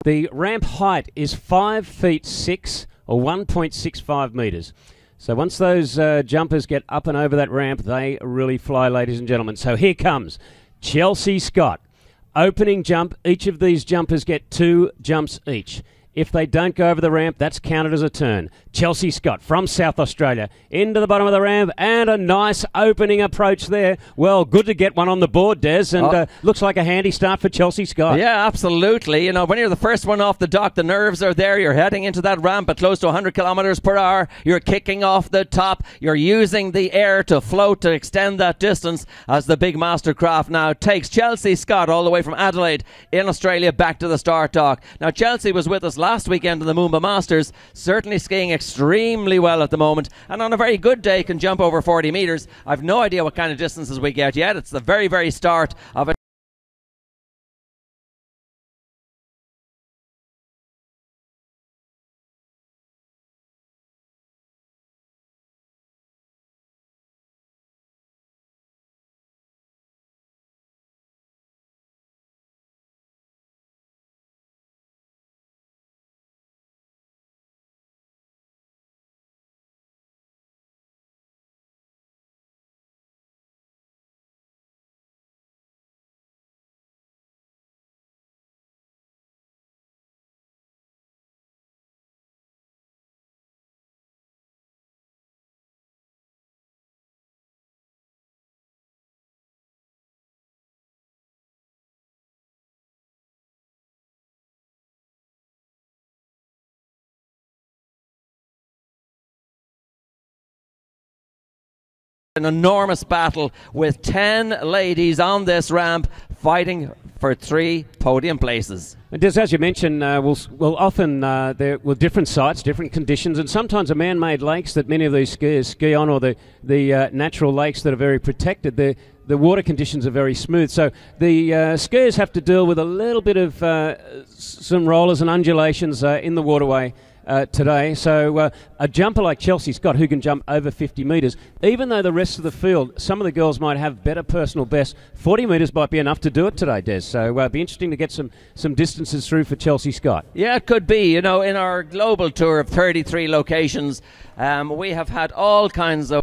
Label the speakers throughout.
Speaker 1: The ramp height is 5 feet 6 or 1.65 metres. So once those jumpers get up and over that ramp, they really fly, ladies and gentlemen. So here comes Chelsea Scott. Opening jump, each of these jumpers get 2 jumps each. If they don't go over the ramp, that's counted as a turn. Chelsea Scott from South Australia into the bottom of the ramp, and a nice opening approach there. Well, good to get one on the board, Des, and looks like a handy start for Chelsea Scott.
Speaker 2: Yeah, absolutely. You know, when you're the first one off the dock, the nerves are there. You're heading into that ramp at close to 100 kilometres per hour. You're kicking off the top. You're using the air to float to extend that distance as the big Mastercraft now takes Chelsea Scott all the way from Adelaide in Australia back to the start dock. Now, Chelsea was with us last weekend in the Moomba Masters, certainly skiing extremely well at the moment, and on a very good day can jump over 40 metres. I've no idea what kind of distances we get yet. It's the very, very start of it. An enormous battle with 10 ladies on this ramp fighting for 3 podium places.
Speaker 1: And just as you mentioned, we'll often there will different sites, different conditions, and sometimes the man-made lakes that many of these skiers ski on, or the natural lakes that are very protected. The water conditions are very smooth, so the skiers have to deal with a little bit of some rollers and undulations in the waterway today. So a jumper like Chelsea Scott, who can jump over 50 metres, even though the rest of the field, some of the girls might have better personal best, 40 metres might be enough to do it today, Des. So it'll be interesting to get some distances through for Chelsea Scott.
Speaker 2: Yeah, it could be. You know, in our global tour of 33 locations, we have had all kinds of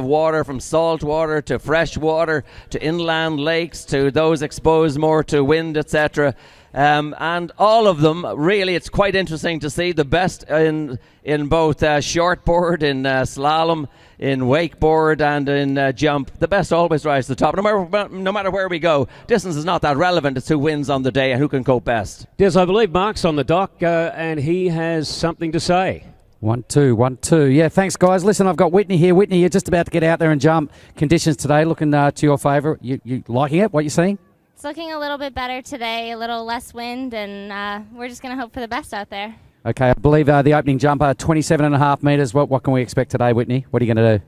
Speaker 2: water, from salt water to fresh water to inland lakes to those exposed more to wind, etc. And all of them, really, it's quite interesting to see the best in both shortboard, in slalom, in wakeboard and in jump. The best always rise to the top, no matter where we go. Distance is not that relevant. It's who wins on the day and who can cope best.
Speaker 1: Yes, I believe Mark's on the dock and he has something to say.
Speaker 3: 1, 2, 1, 2. Yeah, thanks, guys. Listen, I've got Whitney here. Whitney, you're just about to get out there and jump. Conditions today looking to your favour. You liking it? What you seeing?
Speaker 4: It's looking a little bit better today, a little less wind, and we're just going to hope for the best out there.
Speaker 3: Okay, I believe the opening jumper, 27.5 metres. What can we expect today, Whitney? What are you going to do?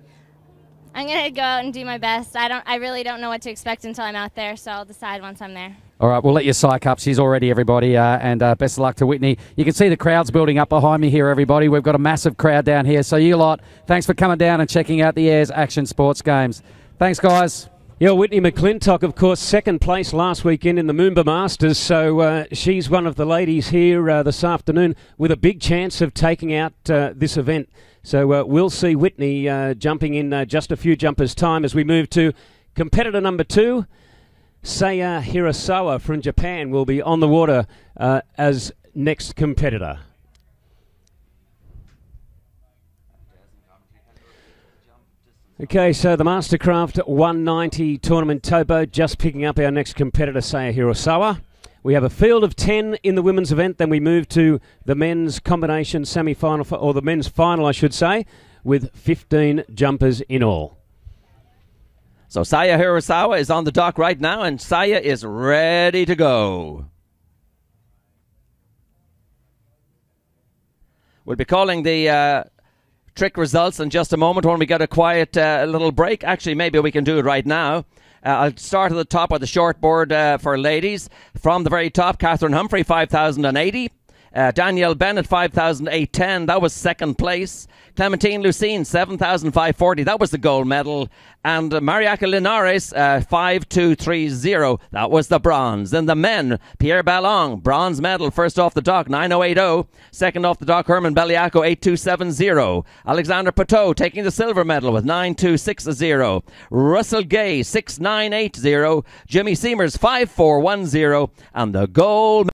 Speaker 4: I'm going to go out and do my best. I really don't know what to expect until I'm out there, so I'll decide once I'm there.
Speaker 3: All right, we'll let you psych up. She's all ready, everybody, and best of luck to Whitney. You can see the crowds building up behind me here, everybody. We've got a massive crowd down here. So you lot, thanks for coming down and checking out the Ayres Action Sports Games. Thanks, guys.
Speaker 1: Yeah, Whitney McClintock, of course, second place last weekend in the Moomba Masters, so she's one of the ladies here this afternoon with a big chance of taking out this event. So we'll see Whitney jumping in just a few jumpers' time as we move to competitor number 2. Saya Hirasawa from Japan will be on the water as next competitor. Okay, so the Mastercraft 190 tournament towboat just picking up our next competitor, Saya Hirasawa. We have a field of 10 in the women's event, then we move to the men's combination semi-final, or the men's final, I should say, with 15 jumpers in all.
Speaker 2: So Saya Hirasawa is on the dock right now, and Saya is ready to go. We'll be calling the trick results in just a moment when we get a quiet little break. Actually, maybe we can do it right now. I'll start at the top with the shortboard for ladies. From the very top, Catherine Humphrey, 5,080. Danielle Bennett, 5,810. That was second place. Clementine Lucene, 7,540. That was the gold medal. And Mariaka Linares, 5,230. That was the bronze. Then the men, Pierre Ballon, bronze medal. First off the dock, 9,080. Second off the dock, Herman Belliaco, 8,270. Alexander Pateau taking the silver medal with 9,260. Russell Gay, 6,980. Jimmy Seamers, 5,410. And the gold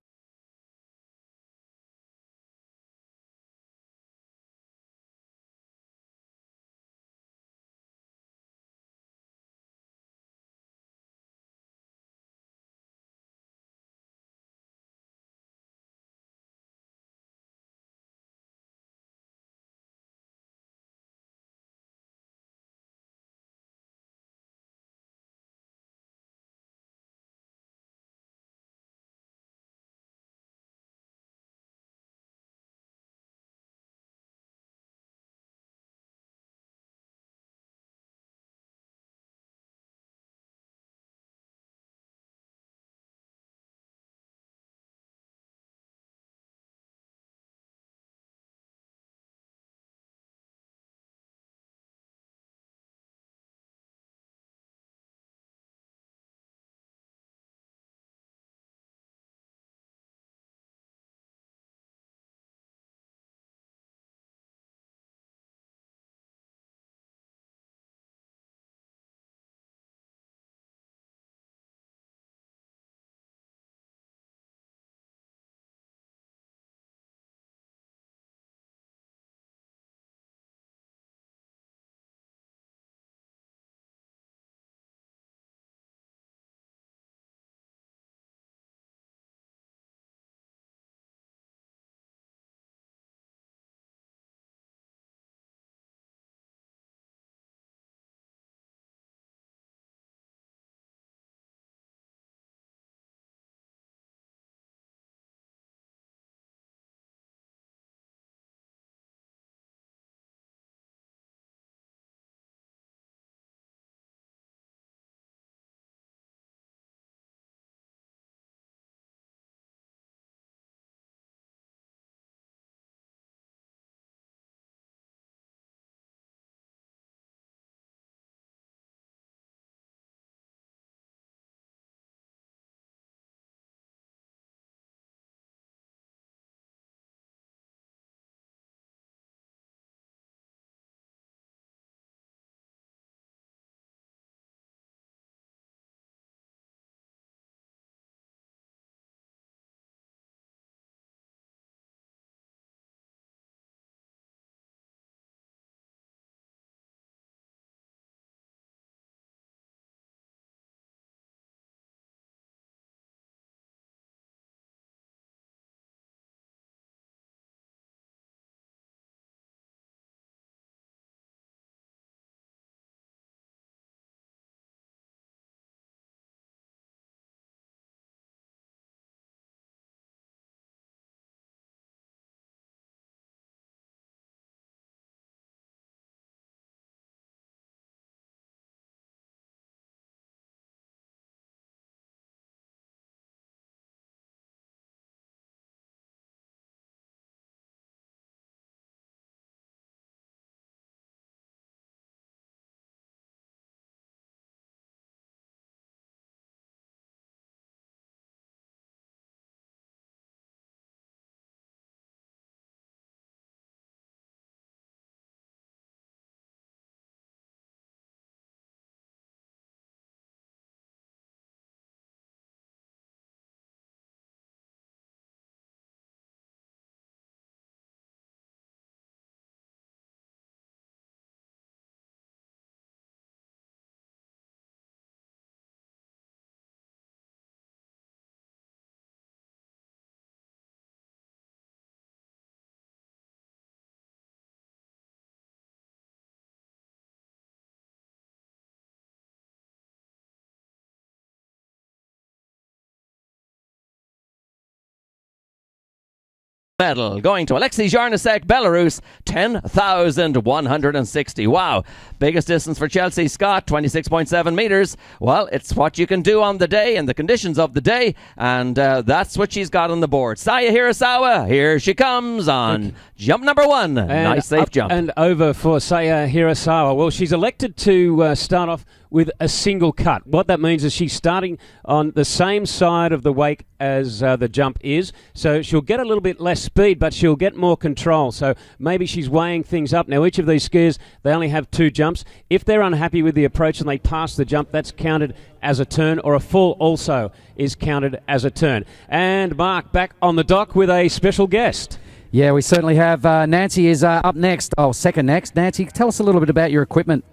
Speaker 2: medal going to Alexei Zharnasek, Belarus, 10,160. Wow. Biggest distance for Chelsea Scott, 26.7 metres. Well, it's what you can do on the day and the conditions of the day, and that's what she's got on the board. Saya Hirasawa, here she comes on jump number 1. Nice safe jump.
Speaker 1: And over for Saya Hirasawa. Well, she's elected to start off with a single cut. What that means is she's starting on the same side of the wake as the jump is, so she'll get a little bit less speed, but she'll get more control. So maybe she's weighing things up. Now, each of these skiers, they only have 2 jumps. If they're unhappy with the approach and they pass the jump, that's counted as a turn, or a fall also is counted as a turn. And Mark, back on the dock with a special guest.
Speaker 3: Yeah, we certainly have. Nancy is up next. Oh, second next. Nancy, tell us a little bit about your equipment.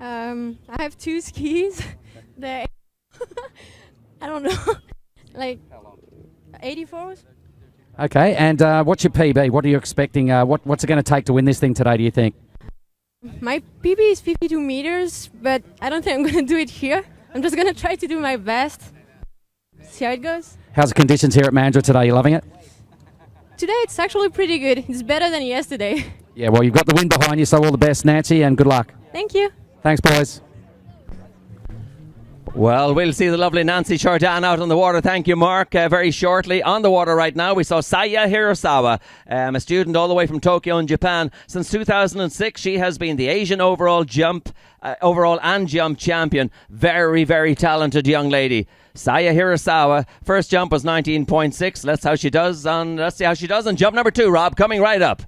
Speaker 5: I have 2 skis. They're I don't know, like 84s.
Speaker 3: Okay, and what's your PB? What are you expecting? What's it going to take to win this thing today, do you think?
Speaker 5: My PB is 52 meters, but I don't think I'm going to do it here. I'm just going to try to do my best. See how it goes.
Speaker 3: How's the conditions here at Mandurah today? You loving it?
Speaker 5: Today it's actually pretty good. It's better than yesterday.
Speaker 3: Yeah, well, you've got the wind behind you, so all the best, Nancy, and good luck.
Speaker 5: Thank you.
Speaker 3: Thanks, boys.
Speaker 2: Well, we'll see the lovely Nancy Chardin out on the water. Thank you, Mark. Very shortly on the water right now, we saw Saya Hirasawa, a student all the way from Tokyo in Japan. Since 2006, she has been the Asian overall and jump champion. Very, very talented young lady. Saya Hirasawa, first jump was 19.6. Let's see how she does on jump number 2, Rob, coming right up.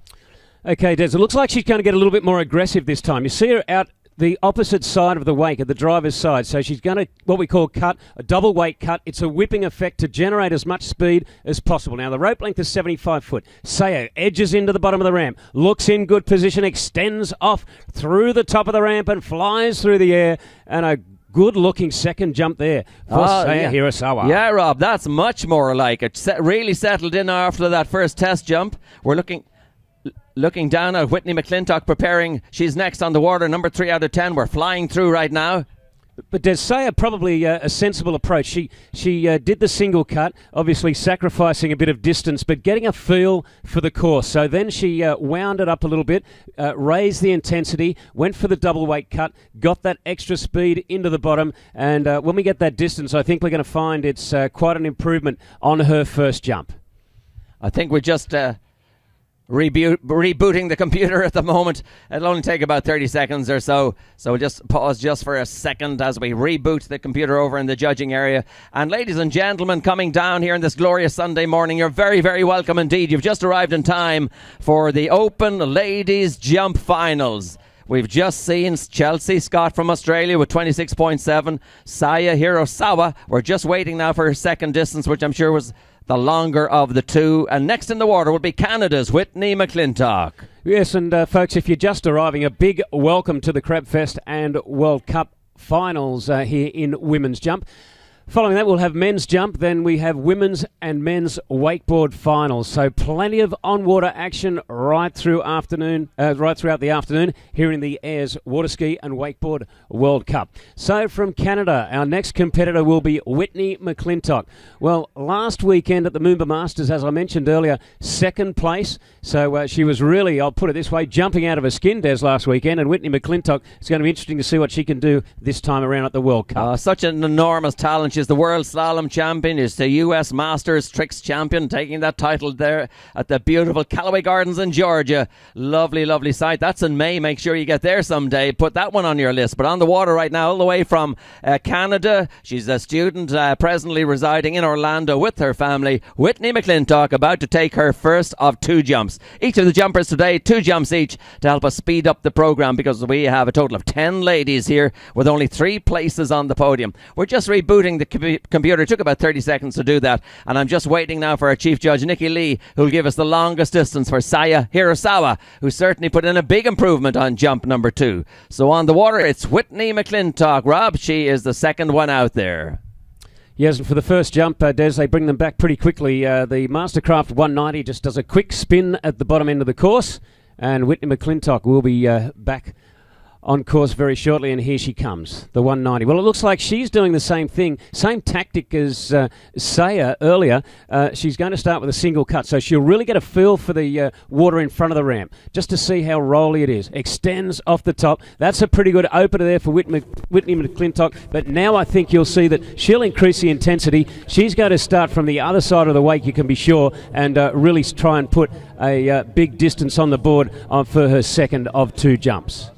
Speaker 1: Okay, Des, it looks like she's going to get a little bit more aggressive this time. You see her out the opposite side of the wake, at the driver's side. So she's going to, what we call cut, a double wake cut. It's a whipping effect to generate as much speed as possible. Now, the rope length is 75 foot. Saya edges into the bottom of the ramp, looks in good position, extends off through the top of the ramp and flies through the air, and a good-looking second jump there for Saya Hirasawa.
Speaker 2: Yeah, Rob, that's much more like it. Really settled in after that first test jump. We're looking down at Whitney McClintock preparing. She's next on the water, number 3 out of 10. We're flying through right now.
Speaker 1: But does Saya probably a sensible approach? She did the single cut, obviously sacrificing a bit of distance, but getting a feel for the course. So then she wound it up a little bit, raised the intensity, went for the double weight cut, got that extra speed into the bottom, and when we get that distance, I think we're going to find it's quite an improvement on her first jump.
Speaker 2: I think we're just rebooting the computer at the moment. It'll only take about 30 seconds or so, so we'll just pause just for a second as we reboot the computer over in the judging area. And ladies and gentlemen, coming down here on this glorious Sunday morning, you're very, very welcome indeed. You've just arrived in time for the Open Ladies Jump Finals. We've just seen Chelsea Scott from Australia with 26.7. Saya Hirasawa, we're just waiting now for her second distance, which I'm sure was the longer of the two. And next in the water will be Canada's Whitney McClintock.
Speaker 1: Yes, and folks, if you're just arriving, a big welcome to the Crab Fest and World Cup finals here in women's jump. Following that, we'll have men's jump. Then we have women's and men's wakeboard finals. So plenty of on-water action right throughout the afternoon here in the Ayers Water Ski and Wakeboard World Cup. So from Canada, our next competitor will be Whitney McClintock. Well, last weekend at the Moomba Masters, as I mentioned earlier, second place. So she was really, I'll put it this way, jumping out of her skin, Des, last weekend. And Whitney McClintock, it's going to be interesting to see what she can do this time around at the World Cup.
Speaker 2: Such an enormous talent. She's the world slalom champion. She's the US Masters tricks champion, taking that title there at the beautiful Callaway Gardens in Georgia. Lovely, lovely site. That's in May. Make sure you get there someday. Put that one on your list. But on the water right now, all the way from Canada. She's a student presently residing in Orlando with her family. Whitney McClintock about to take her first of 2 jumps. Each of the jumpers today, 2 jumps each to help us speed up the program, because we have a total of 10 ladies here with only 3 places on the podium. We're just rebooting the computer. It took about 30 seconds to do that, and I'm just waiting now for our chief judge, Nikki Lee, who'll give us the longest distance for Saya Hirasawa, who certainly put in a big improvement on jump number 2. So on the water, it's Whitney McClintock. Rob, she is the second one out there.
Speaker 1: Yes, and for the first jump, Des, they bring them back pretty quickly. The Mastercraft 190 just does a quick spin at the bottom end of the course, and Whitney McClintock will be back on course very shortly, and here she comes, the 190. Well, it looks like she's doing the same thing, same tactic as Saya earlier. She's going to start with a single cut, so she'll really get a feel for the water in front of the ramp, just to see how rolly it is. Extends off the top. That's a pretty good opener there for Whitney McClintock, but now I think you'll see that she'll increase the intensity. She's going to start from the other side of the wake, you can be sure, and really try and put a big distance on the board for her second of 2 jumps.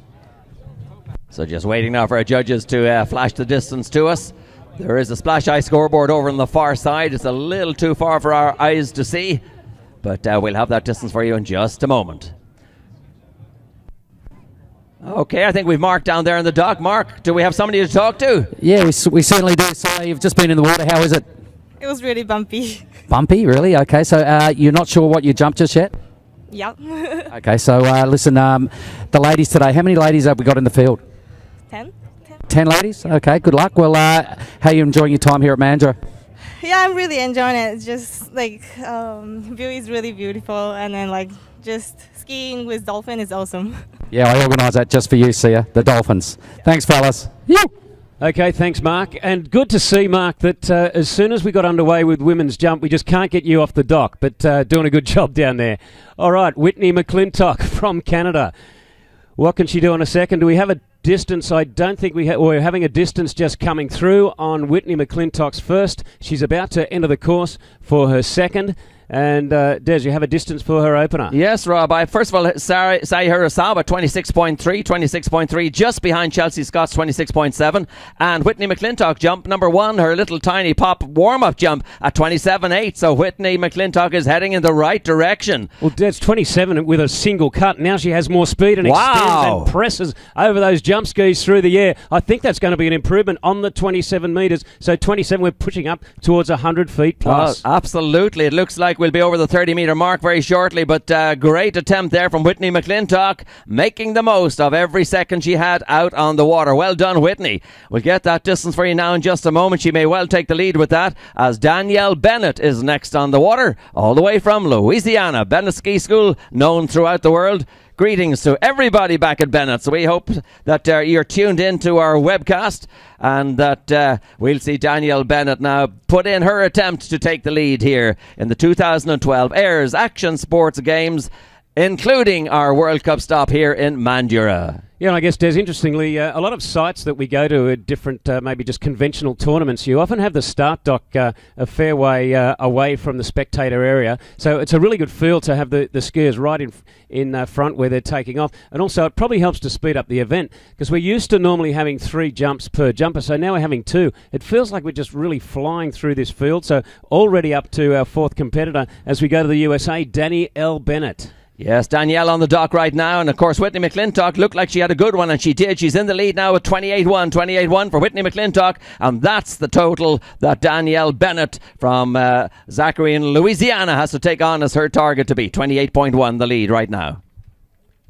Speaker 2: So just waiting now for our judges to flash the distance to us. There is a splash ice scoreboard over on the far side. It's a little too far for our eyes to see, but we'll have that distance for you in just a moment. Okay, I think we've Mark down there in the dock. Mark, do we have somebody to talk to?
Speaker 3: Yeah, we certainly do. So you've just been in the water. How is it?
Speaker 6: It was really bumpy.
Speaker 3: Bumpy, really? Okay, so you're not sure what you jumped just yet?
Speaker 6: Yep.
Speaker 3: Okay, so listen, the ladies today, how many ladies have we got in the field?
Speaker 6: 10.
Speaker 3: 10 ladies? Okay, good luck. Well, how are you enjoying your time here at Mandurah?
Speaker 6: Yeah, I'm really enjoying it. It's just like view is really beautiful, and then like just skiing with dolphin is awesome.
Speaker 3: Yeah, I organised that just for you, Sia, the Dolphins. Thanks, fellas.
Speaker 1: Okay, thanks, Mark. And good to see, Mark, that as soon as we got underway with women's jump, we just can't get you off the dock, but doing a good job down there. All right, Whitney McClintock from Canada. What can she do in a second? Do we have a distance? I don't think we're having a distance just coming through on Whitney McClintock's first. She's about to enter the course for her second. And Des, you have a distance for her opener?
Speaker 2: Yes, Rob. First of all, Saya Hirasawa, 26.3, just behind Chelsea Scott's 26.7. And Whitney McClintock jump number 1, her little tiny pop warm-up jump at 27.8. So Whitney McClintock is heading in the right direction.
Speaker 1: Well, Des, 27 with a single cut. Now she has more speed and extends and presses over those jump skis through the air. I think that's going to be an improvement on the 27 metres. So 27, we're pushing up towards 100 feet plus.
Speaker 2: Absolutely. It looks like we'll be over the 30-metre mark very shortly, but great attempt there from Whitney McClintock, making the most of every second she had out on the water. Well done, Whitney. We'll get that distance for you now in just a moment. She may well take the lead with that, as Danielle Bennett is next on the water, all the way from Louisiana. Bennett Ski School, known throughout the world. Greetings to everybody back at Bennett. So we hope that you're tuned in to our webcast, and that we'll see Danielle Bennett now put in her attempt to take the lead here in the 2012 Ayres Action Sports Games, including our World Cup stop here in Mandurah.
Speaker 1: Yeah, and I guess, Des, interestingly, a lot of sites that we go to are different, maybe just conventional tournaments. You often have the start dock a fair way away from the spectator area. So it's a really good feel to have the skiers right in front where they're taking off. And also it probably helps to speed up the event, because we're used to normally having 3 jumps per jumper, so now we're having 2. It feels like we're just really flying through this field. So already up to our 4th competitor as we go to the USA, Danielle Bennett.
Speaker 2: Yes, Danielle on the dock right now, and of course Whitney McClintock looked like she had a good one, and she did. She's in the lead now with 28.1 for Whitney McClintock, and that's the total that Danielle Bennett from Zachary in Louisiana has to take on as her target to be. 28.1 the lead right now.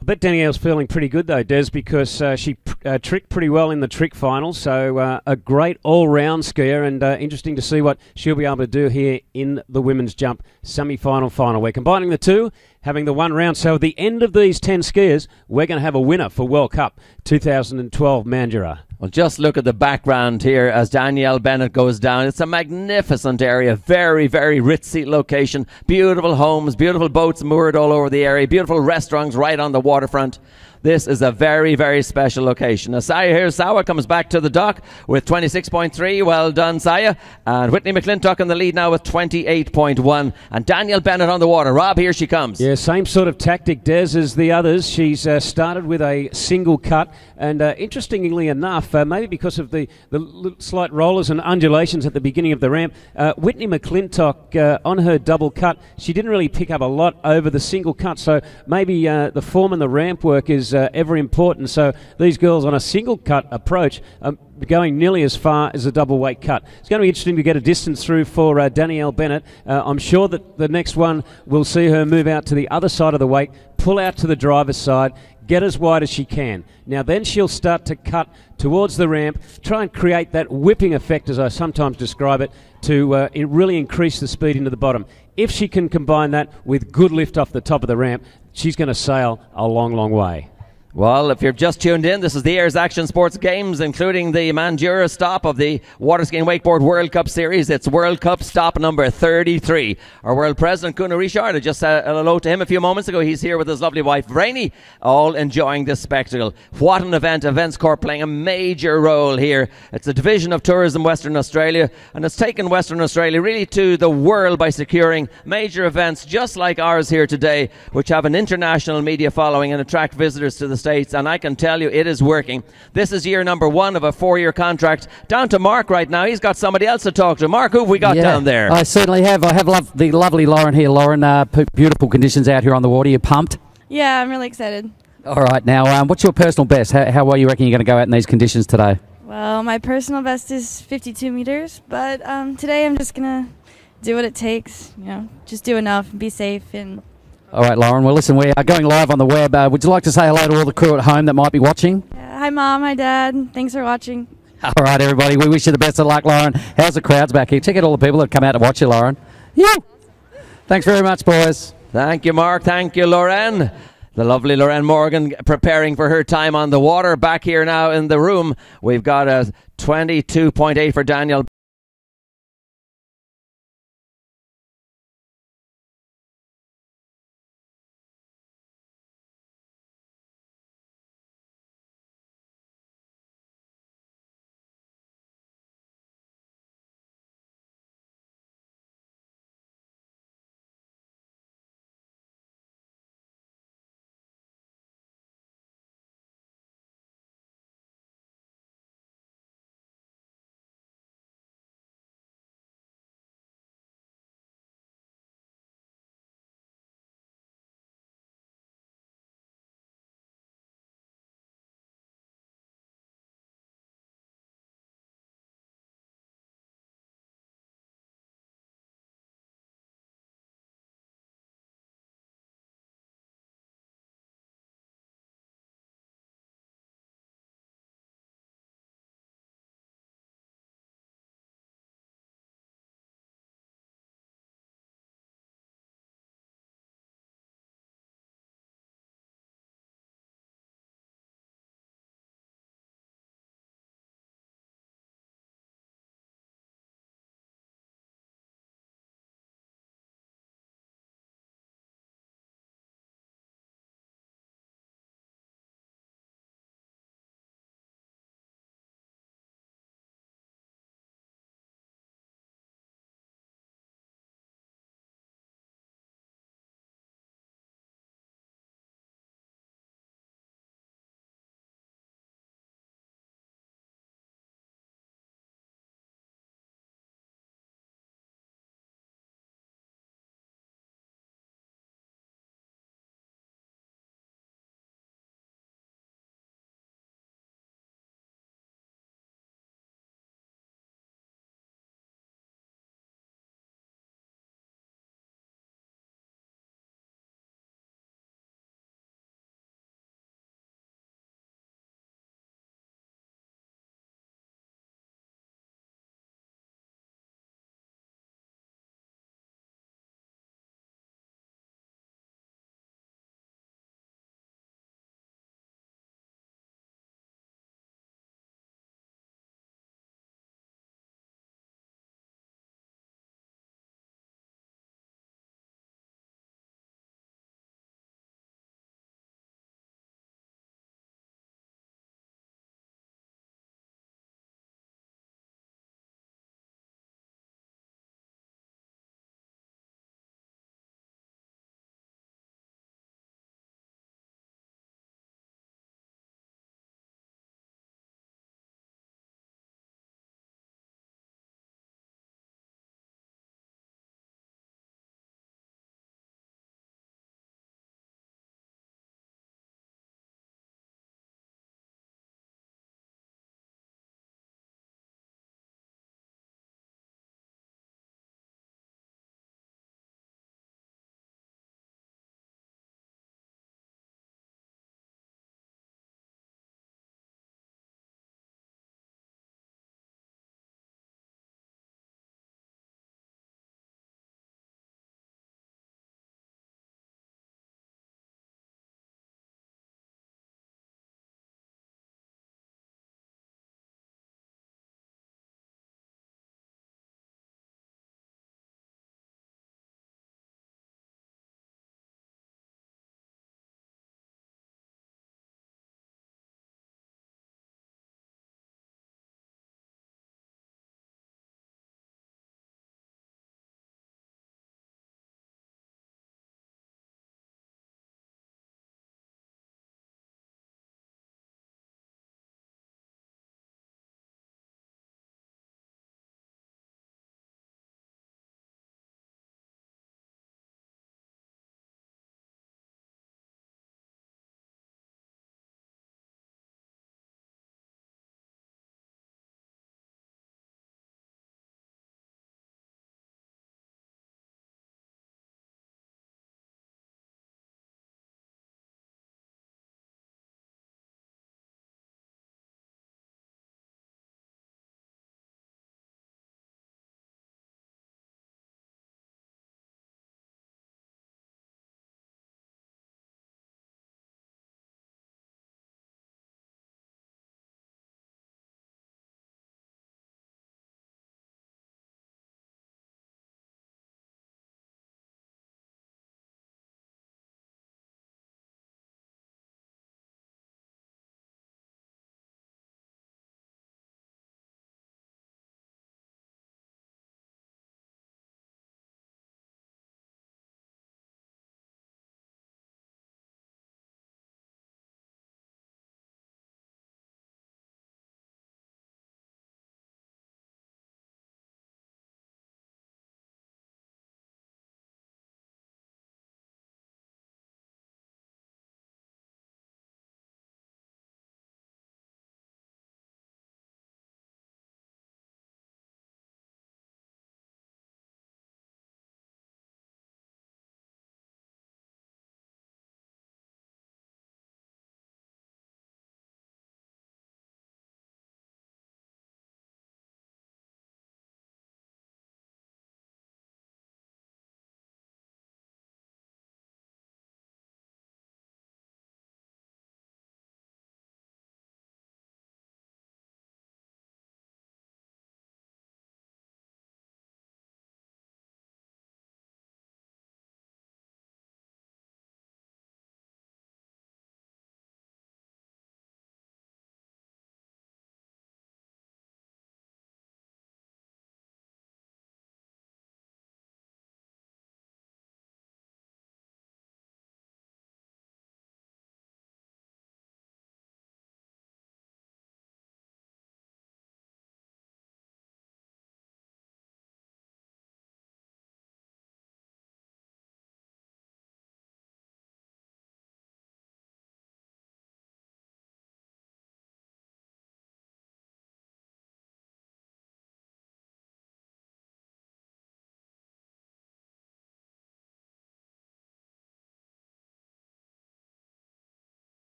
Speaker 1: I bet Danielle's feeling pretty good though, Des, because she tricked pretty well in the trick final. So a great all-round skier, and interesting to see what she'll be able to do here in the women's jump semi-final final. We're combining the two, having the one round. So at the end of these 10 skiers, we're going to have a winner for World Cup 2012 Mandurah.
Speaker 2: Well, just look at the background here as Danielle Bennett goes down. It's a magnificent area, very, very ritzy location. Beautiful homes, beautiful boats moored all over the area, beautiful restaurants right on the waterfront. This is a very, very special location. As Saya Hirasawa comes back to the dock with 26.3. Well done, Saya. And Whitney McClintock in the lead now with 28.1. And Danielle Bennett on the water. Rob, here she comes.
Speaker 1: Yeah, same sort of tactic, Des, as the others. She's started with a single cut. And interestingly enough, maybe because of the slight rollers and undulations at the beginning of the ramp, Whitney McClintock on her double cut, she didn't really pick up a lot over the single cut. So maybe the form and the ramp work is ever important. So these girls on a single cut approach are going nearly as far as a double weight cut. It's going to be interesting to get a distance through for Danielle Bennett. I'm sure that the next one will see her move out to the other side of the weight, pull out to the driver's side, get as wide as she can. Now then she'll start to cut towards the ramp, try and create that whipping effect, as I sometimes describe it, to really increase the speed into the bottom. If she can combine that with good lift off the top of the ramp, she's going to sail a long, long way.
Speaker 2: Well, if you've just tuned in, this is the Ayers Action Sports Games, including the Mandurah stop of the Water Skiing Wakeboard World Cup Series. It's World Cup stop number 33. Our World President, Kuna Richard, I just said hello to him a few moments ago. He's here with his lovely wife, Rainey, all enjoying this spectacle. What an event. Events Corp playing a major role here. It's a division of Tourism Western Australia, and it's taken Western Australia really to the world by securing major events just like ours here today, which have an international media following and attract visitors to the States, and I can tell you it is working. This is year number 1 of a 4-year contract. Down to Mark right now. He's got somebody else to talk to. Mark, who have we got down there?
Speaker 3: I certainly have. I have the lovely Lauren here. Lauren, beautiful conditions out here on the water. You pumped?
Speaker 7: Yeah, I'm really excited.
Speaker 3: All right. Now, what's your personal best? How well you reckon you're going to go out in these conditions today?
Speaker 7: Well, my personal best is 52 meters, but today I'm just going to do what it takes, just do enough and be safe. And
Speaker 3: all right, Lauren. Well, listen, we are going live on the web. Would you like to say hello to all the crew at home that might be watching?
Speaker 7: hi, Mom. Hi, Dad. Thanks for watching.
Speaker 3: All right, everybody. We wish you the best of luck, Lauren. How's the crowds back here? Check out all the people that come out to watch you, Lauren. Yeah. Thanks very much, boys.
Speaker 2: Thank you, Mark. Thank you, Lauren. The lovely Lauren Morgan preparing for her time on the water. Back here now in the room, we've got a 22.8 for Daniel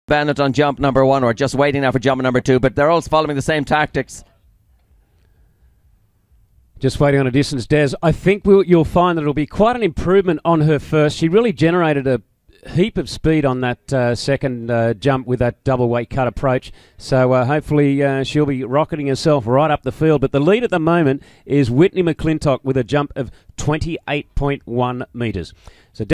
Speaker 2: Bennett on jump number 1, or just waiting now for jump number 2, but they're all following the same tactics.
Speaker 1: Just waiting on a distance, Des. I think you'll find that it'll be quite an improvement on her first. She really generated a heap of speed on that second jump with that double weight cut approach. So hopefully she'll be rocketing herself right up the field. But the lead at the moment is Whitney McClintock with a jump of 28.1 metres. So